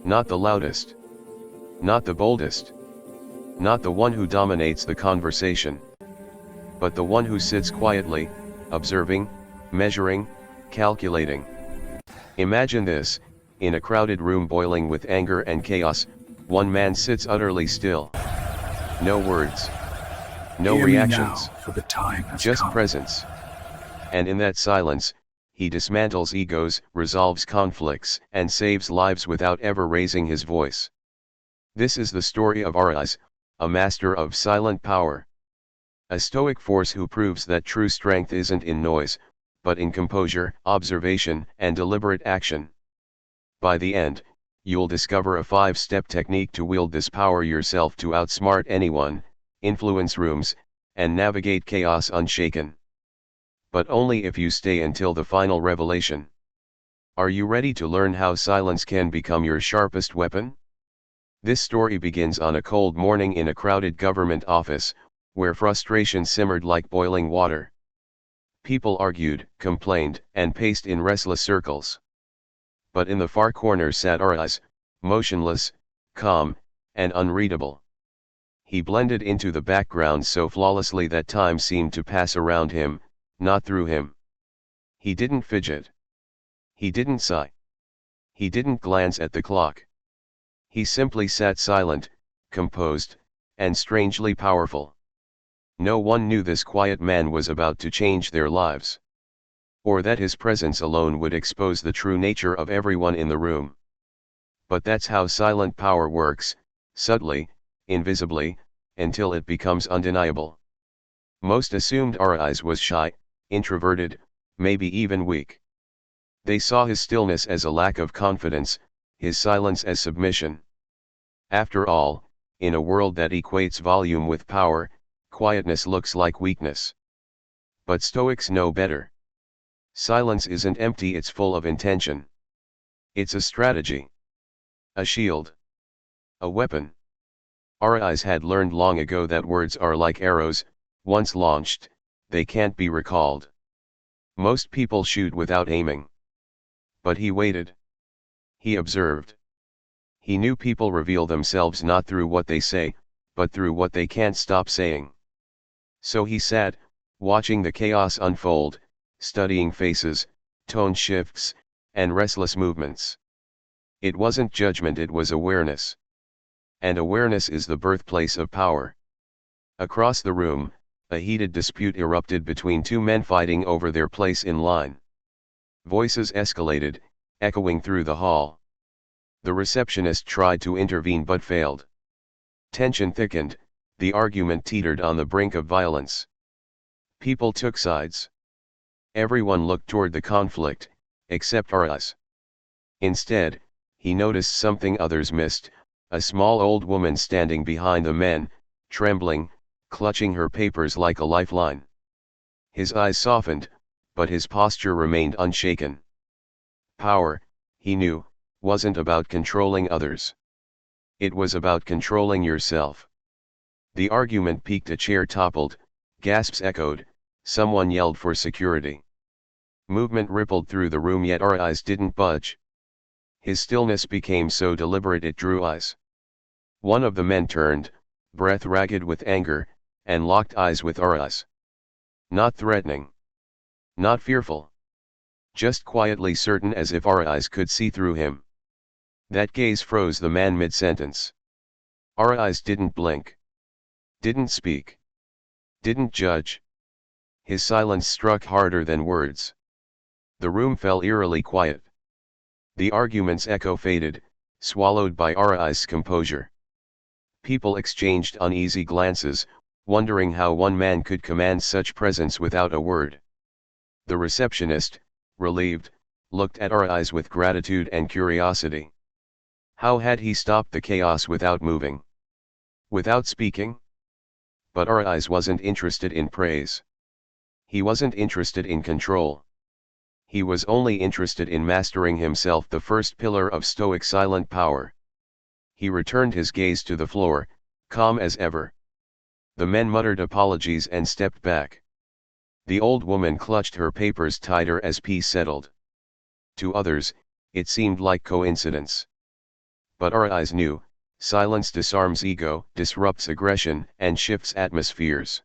Not the loudest. Not the boldest. Not the one who dominates the conversation. But the one who sits quietly, observing, measuring, calculating. Imagine this: in a crowded room boiling with anger and chaos, one man sits utterly still. No words. No reactions. For the time has just come. Presence. And in that silence, he dismantles egos, resolves conflicts, and saves lives without ever raising his voice. This is the story of Arais, a master of silent power. A Stoic force who proves that true strength isn't in noise, but in composure, observation, and deliberate action. By the end, you'll discover a 5-step technique to wield this power yourself, to outsmart anyone, influence rooms, and navigate chaos unshaken. But only if you stay until the final revelation. Are you ready to learn how silence can become your sharpest weapon? This story begins on a cold morning in a crowded government office, where frustration simmered like boiling water. People argued, complained, and paced in restless circles. But in the far corner sat Arais, motionless, calm, and unreadable. He blended into the background so flawlessly that time seemed to pass around him, not through him. He didn't fidget. He didn't sigh. He didn't glance at the clock. He simply sat silent, composed, and strangely powerful. No one knew this quiet man was about to change their lives. Or that his presence alone would expose the true nature of everyone in the room. But that's how silent power works, subtly, invisibly, until it becomes undeniable. Most assumed Arais was shy, introverted, maybe even weak. They saw his stillness as a lack of confidence, his silence as submission. After all, in a world that equates volume with power, quietness looks like weakness. But Stoics know better. Silence isn't empty, it's full of intention. It's a strategy. A shield. A weapon. Arais had learned long ago that words are like arrows, once launched, they can't be recalled. Most people shoot without aiming. But he waited. He observed. He knew people reveal themselves not through what they say, but through what they can't stop saying. So he sat, watching the chaos unfold, studying faces, tone shifts, and restless movements. It wasn't judgment, it was awareness. And awareness is the birthplace of power. Across the room, a heated dispute erupted between two men fighting over their place in line. Voices escalated, echoing through the hall. The receptionist tried to intervene but failed. Tension thickened, the argument teetered on the brink of violence. People took sides. Everyone looked toward the conflict, except Arais. Instead, he noticed something others missed: a small old woman standing behind the men, trembling, clutching her papers like a lifeline. His eyes softened, but his posture remained unshaken. Power, he knew, wasn't about controlling others. It was about controlling yourself. The argument peaked, a chair toppled, gasps echoed, someone yelled for security. Movement rippled through the room, yet Arais didn't budge. His stillness became so deliberate it drew eyes. One of the men turned, breath ragged with anger, and locked eyes with Arais. Not threatening. Not fearful. Just quietly certain, as if Arais could see through him. That gaze froze the man mid-sentence. Arais didn't blink. Didn't speak. Didn't judge. His silence struck harder than words. The room fell eerily quiet. The argument's echo faded, swallowed by Arais' composure. People exchanged uneasy glances, wondering how one man could command such presence without a word. The receptionist, relieved, looked at Arais with gratitude and curiosity. How had he stopped the chaos without moving? Without speaking? But Arais wasn't interested in praise. He wasn't interested in control. He was only interested in mastering himself, the first pillar of Stoic silent power. He returned his gaze to the floor, calm as ever. The men muttered apologies and stepped back. The old woman clutched her papers tighter as peace settled. To others, it seemed like coincidence. But our eyes knew, silence disarms ego, disrupts aggression, and shifts atmospheres.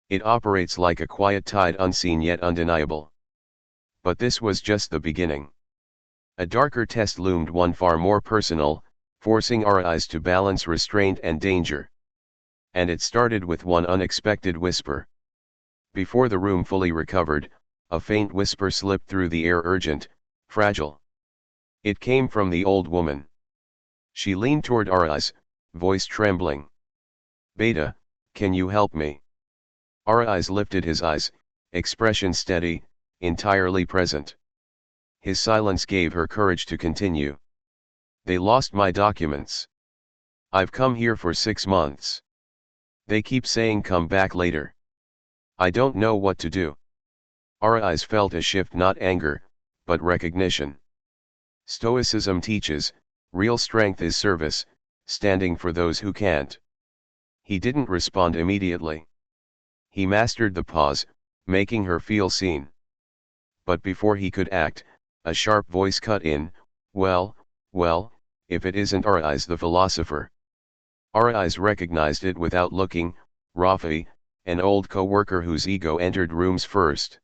It operates like a quiet tide, unseen yet undeniable. But this was just the beginning. A darker test loomed, one far more personal, forcing our eyes to balance restraint and danger. And it started with one unexpected whisper. Before the room fully recovered, a faint whisper slipped through the air, urgent, fragile. It came from the old woman. She leaned toward our eyes, voice trembling. "Beta, can you help me?" Our eyes lifted his eyes, expression steady, entirely present. His silence gave her courage to continue. "They lost my documents. I've come here for 6 months. They keep saying come back later. I don't know what to do." Our eyes felt a shift, not anger, but recognition. Stoicism teaches, real strength is service, standing for those who can't. He didn't respond immediately. He mastered the pause, making her feel seen. But before he could act, a sharp voice cut in, well, if it isn't our eyes the philosopher." Our eyes recognized it without looking, Rafi, an old co-worker whose ego entered rooms first.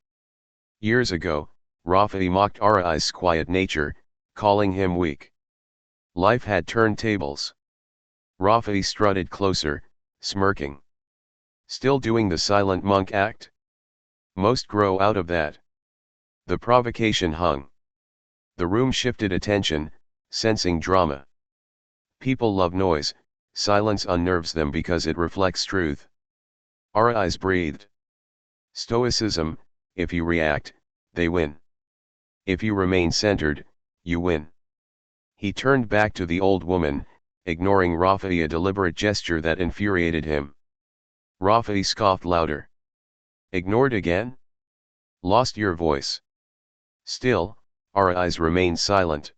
Years ago, Rafi mocked our eyes' quiet nature, calling him weak. Life had turned tables. Rafi strutted closer, smirking. "Still doing the silent monk act? Most grow out of that." The provocation hung. The room shifted attention, sensing drama. People love noise, silence unnerves them because it reflects truth. Our eyes breathed. Stoicism: if you react, they win. If you remain centered, you win. He turned back to the old woman, ignoring Rafi, a deliberate gesture that infuriated him. Rafi scoffed louder. "Ignored again? Lost your voice?" Still, our eyes remained silent.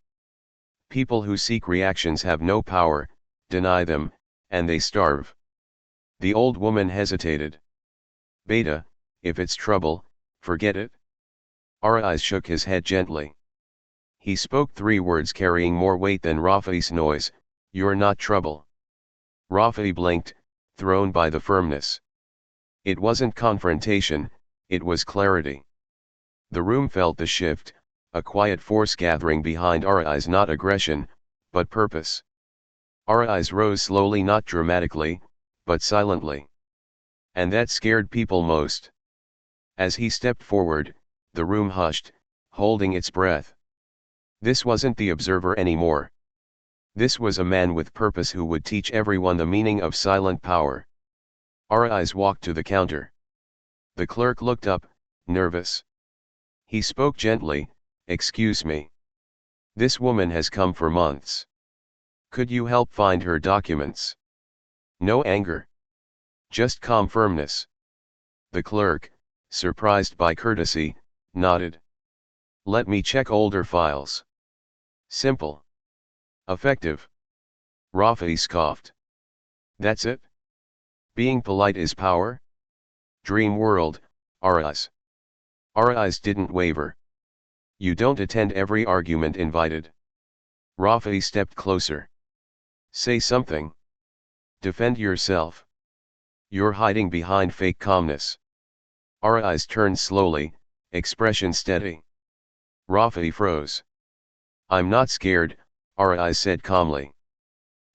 People who seek reactions have no power, deny them, and they starve. The old woman hesitated. "Beta, if it's trouble, forget it." Our eyes shook his head gently. He spoke 3 words carrying more weight than Rafi's noise: "You're not trouble." Rafi blinked, thrown by the firmness. It wasn't confrontation, it was clarity. The room felt the shift, a quiet force gathering behind our eyes, not aggression, but purpose. Our eyes rose slowly, not dramatically, but silently. And that scared people most. As he stepped forward, the room hushed, holding its breath. This wasn't the observer anymore. This was a man with purpose who would teach everyone the meaning of silent power. Our eyes walked to the counter. The clerk looked up, nervous. He spoke gently, "Excuse me. This woman has come for months. Could you help find her documents?" No anger. Just calm firmness. The clerk, surprised by courtesy, nodded. "Let me check older files." Simple. Effective. Rafi scoffed. "That's it? Being polite is power? Dream world, our eyes." Our eyes didn't waver. "You don't attend every argument invited." Rafi stepped closer. "Say something. Defend yourself. You're hiding behind fake calmness." Our eyes turned slowly, expression steady. Rafi froze. "I'm not scared," our eyes said calmly.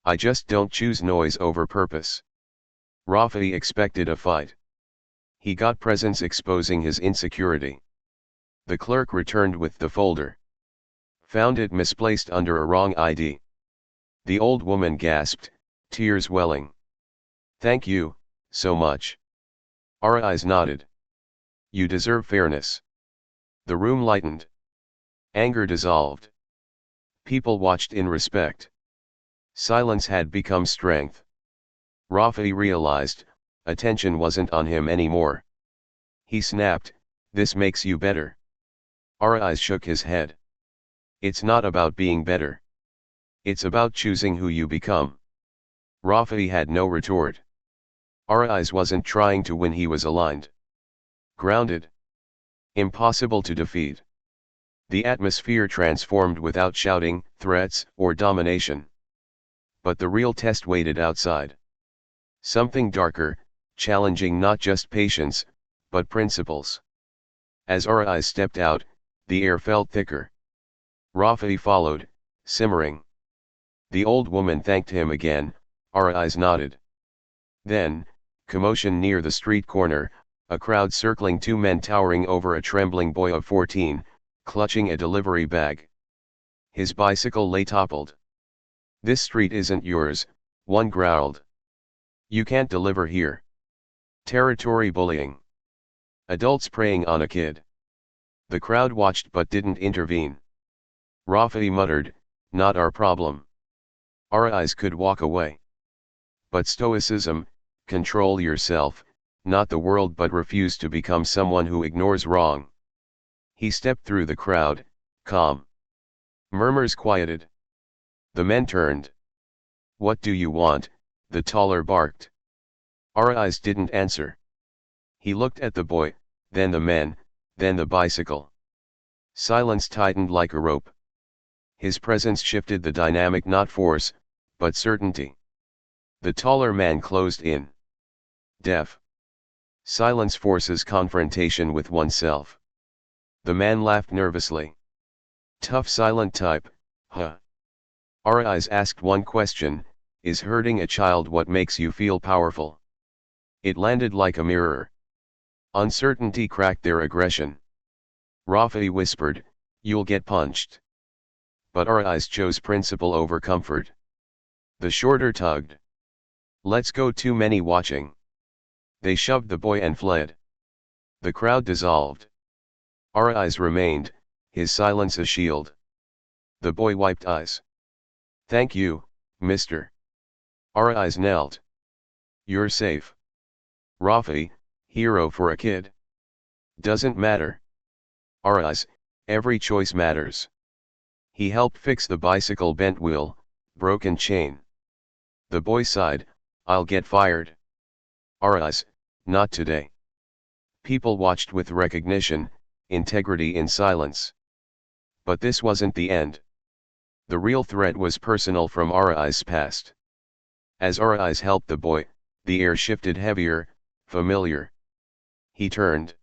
"I just don't choose noise over purpose." Rafi expected a fight. He got presence, exposing his insecurity. The clerk returned with the folder. Found it misplaced under a wrong ID. The old woman gasped, tears welling. "Thank you, so much." Our eyes nodded. "You deserve fairness." The room lightened. Anger dissolved. People watched in respect. Silence had become strength. Rafi realized, attention wasn't on him anymore. He snapped, "This makes you better." Our eyes shook his head. "It's not about being better. It's about choosing who you become." Rafi had no retort. Our eyes wasn't trying to win, he was aligned. Grounded. Impossible to defeat. The atmosphere transformed without shouting, threats, or domination. But the real test waited outside. Something darker, challenging not just patience, but principles. As our eyes stepped out, the air felt thicker. Rafi followed, simmering. The old woman thanked him again, our eyes nodded. Then, commotion near the street corner, a crowd circling two men towering over a trembling boy of 14, clutching a delivery bag. His bicycle lay toppled. "This street isn't yours," one growled. "You can't deliver here." Territory bullying. Adults preying on a kid. The crowd watched but didn't intervene. Rafi muttered, "Not our problem. Our eyes could walk away." But Stoicism, control yourself, not the world, but refuse to become someone who ignores wrong. He stepped through the crowd, calm. Murmurs quieted. The men turned. "What do you want?" the taller barked. Our eyes didn't answer. He looked at the boy, then the men, then the bicycle. Silence tightened like a rope. His presence shifted the dynamic, not force, but certainty. The taller man closed in. Deaf. Silence forces confrontation with oneself. The man laughed nervously. Tough silent type, huh? Our eyes asked one question: is hurting a child what makes you feel powerful? It landed like a mirror. Uncertainty cracked their aggression. Rafi whispered, "You'll get punched." But our eyes chose principle over comfort. The shorter tugged. "Let's go." Too many watching. They shoved the boy and fled. The crowd dissolved. Our eyes remained, his silence a shield. The boy wiped eyes. "Thank you, mister." Our eyes knelt. "You're safe." Rafi, hero for a kid. Doesn't matter. Our eyes, every choice matters. He helped fix the bicycle bent wheel, broken chain. The boy sighed, "I'll get fired." Our eyes, not today. People watched with recognition, integrity in silence. But this wasn't the end. The real threat was personal, from our eyes' past. As our eyes helped the boy, the air shifted heavier, familiar. He turned.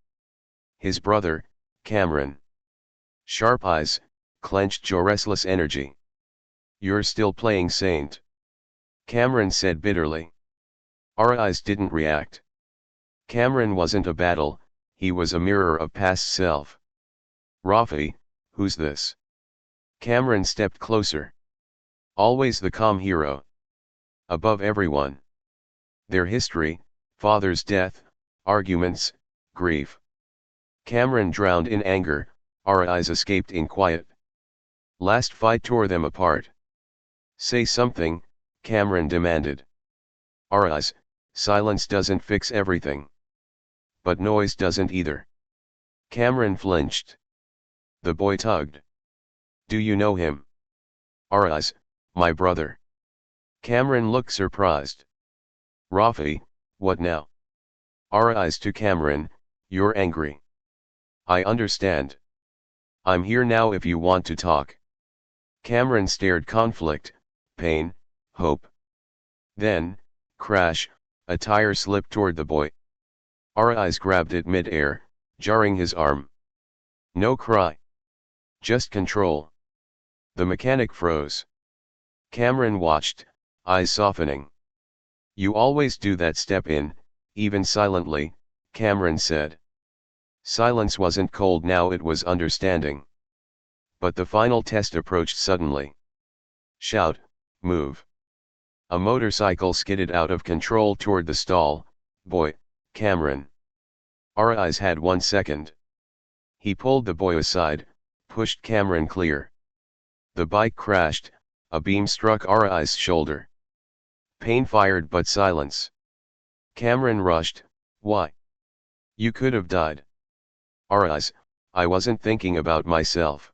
His brother, Cameron. Sharp eyes, clenched jaw, restless energy. "You're still playing saint," Cameron said bitterly. Our eyes didn't react. Cameron wasn't a battle, he was a mirror of past self. "Rafi, who's this?" Cameron stepped closer. Always the calm hero. Above everyone. Their history, father's death, arguments, grief. Cameron drowned in anger, our eyes escaped in quiet. Last fight tore them apart. "Say something," Cameron demanded. Our eyes, silence doesn't fix everything. But noise doesn't either. Cameron flinched. The boy tugged. "Do you know him?" Our eyes, "My brother." Cameron looked surprised. "Rafi, what now?" Our eyes to Cameron, "You're angry. I understand. I'm here now if you want to talk." Cameron stared, conflict, pain, hope. Then, crash, a tire slipped toward the boy. Our eyes grabbed it mid-air, jarring his arm. "No cry. Just control." The mechanic froze. Cameron watched, eyes softening. "You always do that, step in, even silently," Cameron said. Silence wasn't cold now, it was understanding. But the final test approached suddenly. "Shout, move." A motorcycle skidded out of control toward the stall. "Boy, Cameron." Our eyes had 1 second. He pulled the boy aside, pushed Cameron clear. The bike crashed, a beam struck our eyes' shoulder. Pain fired but silence. Cameron rushed, "Why? You could have died." Our eyes, "I wasn't thinking about myself."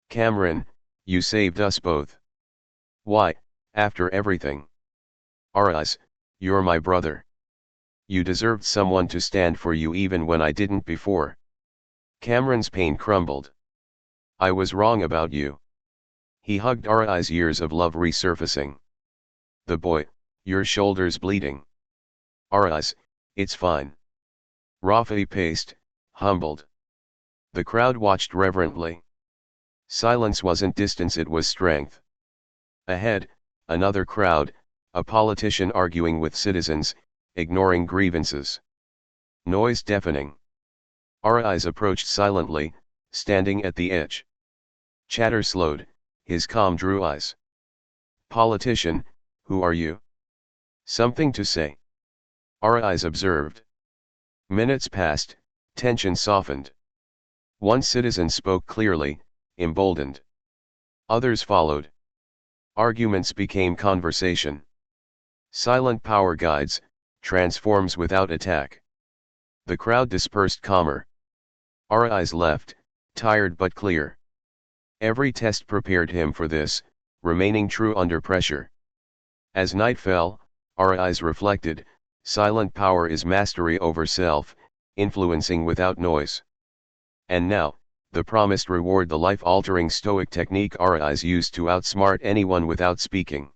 Cameron, "You saved us both." "Why, after everything?" Our eyes, "You're my brother. You deserved someone to stand for you even when I didn't before." Cameron's pain crumbled. "I was wrong about you." He hugged our eyes, years of love resurfacing. The boy, your shoulder's bleeding. Arise, it's fine. Rafi paced, humbled. The crowd watched reverently. Silence wasn't distance, it was strength. Ahead, another crowd, a politician arguing with citizens, ignoring grievances. Noise deafening. Arise approached silently, standing at the edge. Chatter slowed, his calm drew eyes. Politician, who are you? Something to say? Arise observed. Minutes passed, tension softened. One citizen spoke clearly, emboldened. Others followed. Arguments became conversation. Silent power guides, transforms without attack. The crowd dispersed calmer. Arise left, tired but clear. Every test prepared him for this, remaining true under pressure. As night fell, Arise reflected, silent power is mastery over self, influencing without noise. And now, the promised reward, the life-altering Stoic technique Arise used to outsmart anyone without speaking.